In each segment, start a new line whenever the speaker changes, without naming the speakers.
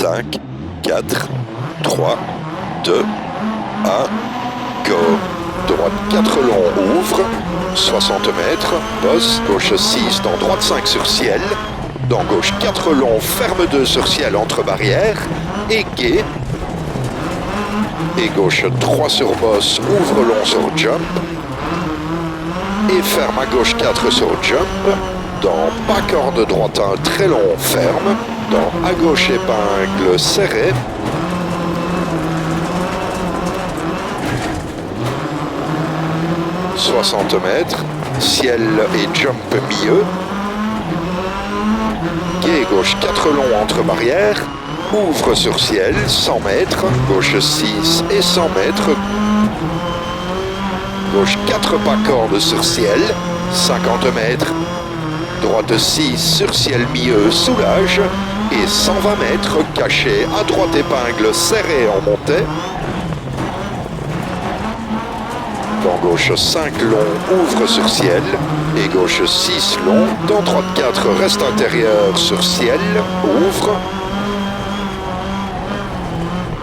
5, 4, 3, 2, 1, go. Droite 4 long, ouvre, 60 mètres, bosse, gauche 6, dans droite 5 sur ciel, dans gauche 4 long, ferme 2 sur ciel entre barrières, et guet, et gauche 3 sur bosse, ouvre long sur jump, et ferme à gauche 4 sur jump, dans pas corde droite 1 très long, ferme, dans à gauche épingle serré, « 60 mètres, ciel et jump milieu, guet gauche 4 long entre barrières, ouvre sur ciel, 100 mètres, gauche 6 et 100 mètres, gauche 4 pas corde sur ciel, 50 mètres, droite 6 sur ciel milieu, soulage, et 120 mètres, caché à droite épingle serré en montée, dans gauche 5 long, ouvre sur ciel, et gauche 6 long, dans droite 4, reste intérieur sur ciel, ouvre,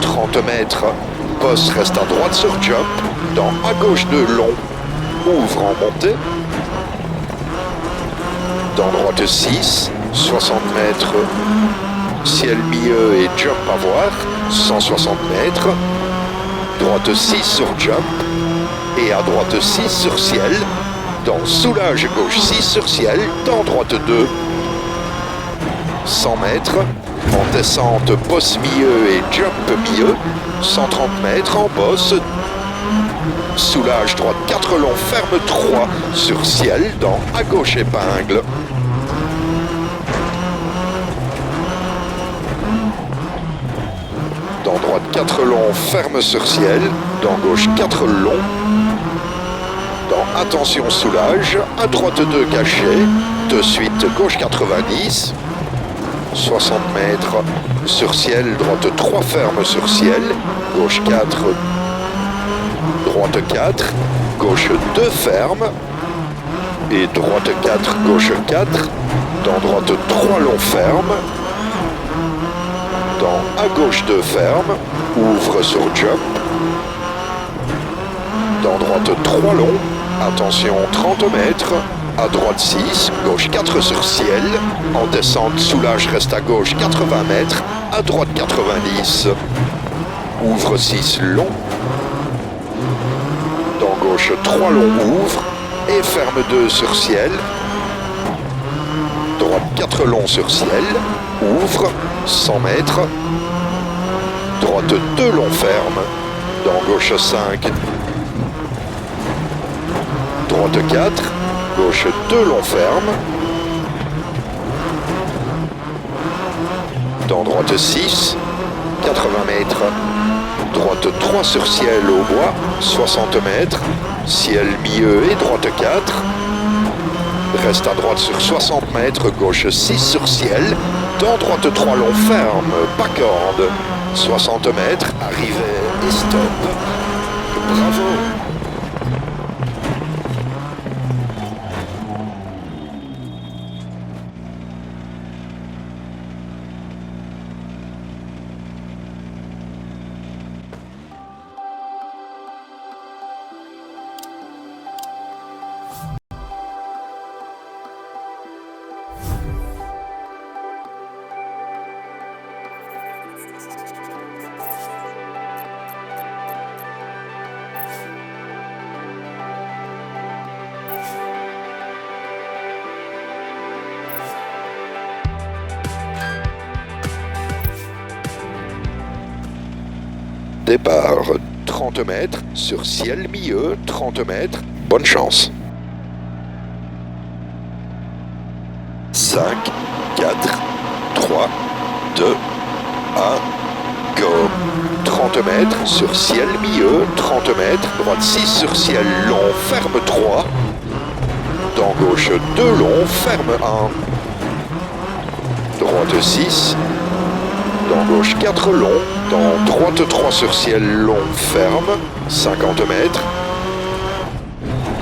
30 mètres, bosse reste à droite sur jump, dans à gauche 2 long, ouvre en montée, dans droite 6, 60 mètres, ciel milieu et jump à voir, 160 mètres, droite 6 sur jump, et à droite 6 sur ciel, dans soulage gauche 6 sur ciel, dans droite 2, 100 mètres, en descente bosse milieu et jump milieu, 130 mètres en bosse, soulage droite 4 long, ferme 3 sur ciel, dans à gauche épingle. Dans droite 4 long, ferme sur ciel, dans gauche 4 long, dans attention soulage, à droite 2 caché, de suite gauche 90, 60 mètres sur ciel, droite 3 ferme sur ciel, gauche 4, droite 4, gauche 2 ferme, et droite 4, gauche 4, dans droite 3 long ferme, dans à gauche 2 ferme, ouvre sur jump, dans droite 3 long, attention 30 mètres, à droite 6, gauche 4 sur ciel, en descente soulage reste à gauche 80 mètres, à droite 90, ouvre 6 long, dans gauche 3 long ouvre, et ferme 2 sur ciel, droite 4 long sur ciel, ouvre, 100 mètres, droite 2 long ferme, dans gauche 5, droite 4, gauche 2 long ferme, dans droite 6, 80 mètres, droite 3 sur ciel au bois, 60 mètres, ciel milieu et droite 4, reste à droite sur 60 mètres, gauche 6 sur ciel, dans droite 3 long ferme, pas corde, 60 mètres, arrivée et stop, bravo. Départ 30 mètres, sur ciel milieu, 30 mètres, bonne chance. 5, 4, 3, 2, 1, go. 30 mètres, sur ciel milieu, 30 mètres, droite 6 sur ciel long, ferme 3, dans gauche 2 long, ferme 1, droite 6, dans gauche 4 long, dans droite 3 sur ciel long, ferme, 50 mètres,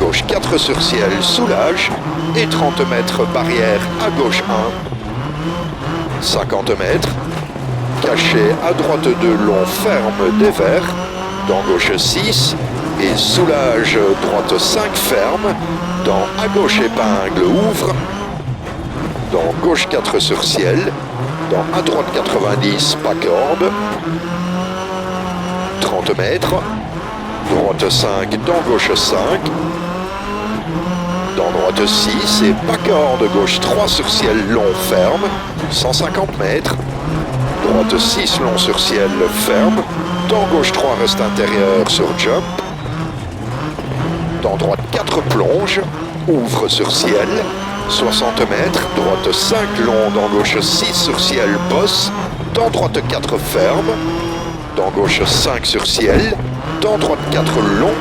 gauche 4 sur ciel, soulage, et 30 mètres barrière à gauche 1, 50 mètres, caché à droite 2 long, ferme, dévers, dans gauche 6, et soulage, droite 5, ferme, dans à gauche épingle, ouvre, dans gauche 4 sur ciel, dans à droite 90, pas corde, 30 mètres, droite 5, dans gauche 5, dans droite 6 et pas corde, gauche 3 sur ciel, long, ferme, 150 mètres, droite 6, long sur ciel, ferme, dans gauche 3, reste intérieur sur jump, dans droite 4, plonge, ouvre sur ciel, 60 mètres, droite 5, long, dans gauche 6 sur ciel, bosse, dans droite 4, ferme, dans gauche 5 sur ciel, dans droite 4, long,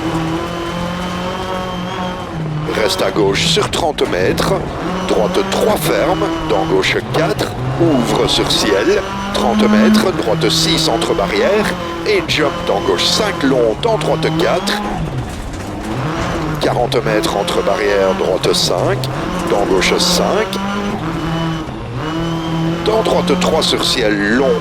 reste à gauche sur 30 mètres, droite 3, ferme, dans gauche 4, ouvre sur ciel, 30 mètres, droite 6 entre barrières, et jump dans gauche 5, long, dans droite 4, 40 mètres entre barrières, droite 5, dans gauche 5, dans droite 3 sur ciel, long,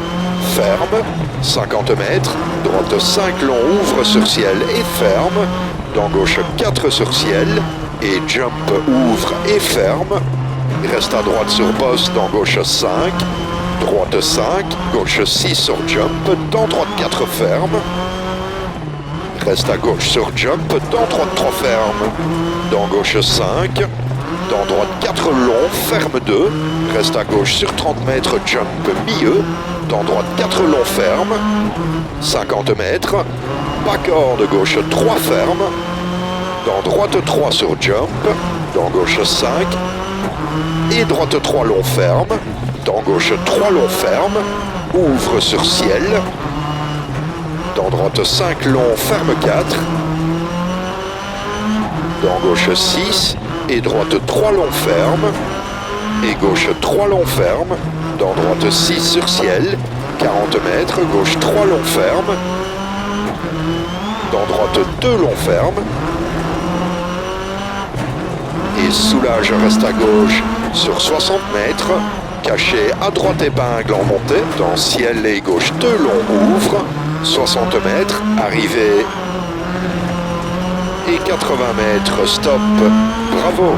ferme, 50 mètres, droite 5, long, ouvre sur ciel et ferme, dans gauche 4 sur ciel, et jump, ouvre et ferme, reste à droite sur bosse, dans gauche 5, droite 5, gauche 6 sur jump, dans droite 4 ferme, reste à gauche sur jump, dans droite 3 ferme, dans gauche 5, dans droite 4 long, ferme 2, reste à gauche sur 30 mètres, jump milieu, dans droite 4 long, ferme, 50 mètres, pas corde, gauche 3 ferme, dans droite 3 sur jump, dans gauche 5, et droite 3 long, ferme, dans gauche 3 long, ferme, ouvre sur ciel, dans droite 5 long, ferme 4, dans gauche 6, et droite 3 long, ferme, et gauche 3 long, ferme, dans droite 6 sur ciel, 40 mètres, gauche 3 long, ferme, dans droite 2 long, ferme, et soulage, reste à gauche sur 60 mètres, caché à droite épingle en montée, dans ciel et gauche 2 long, ouvre, 60 mètres, arrivée et 80 mètres, stop, bravo.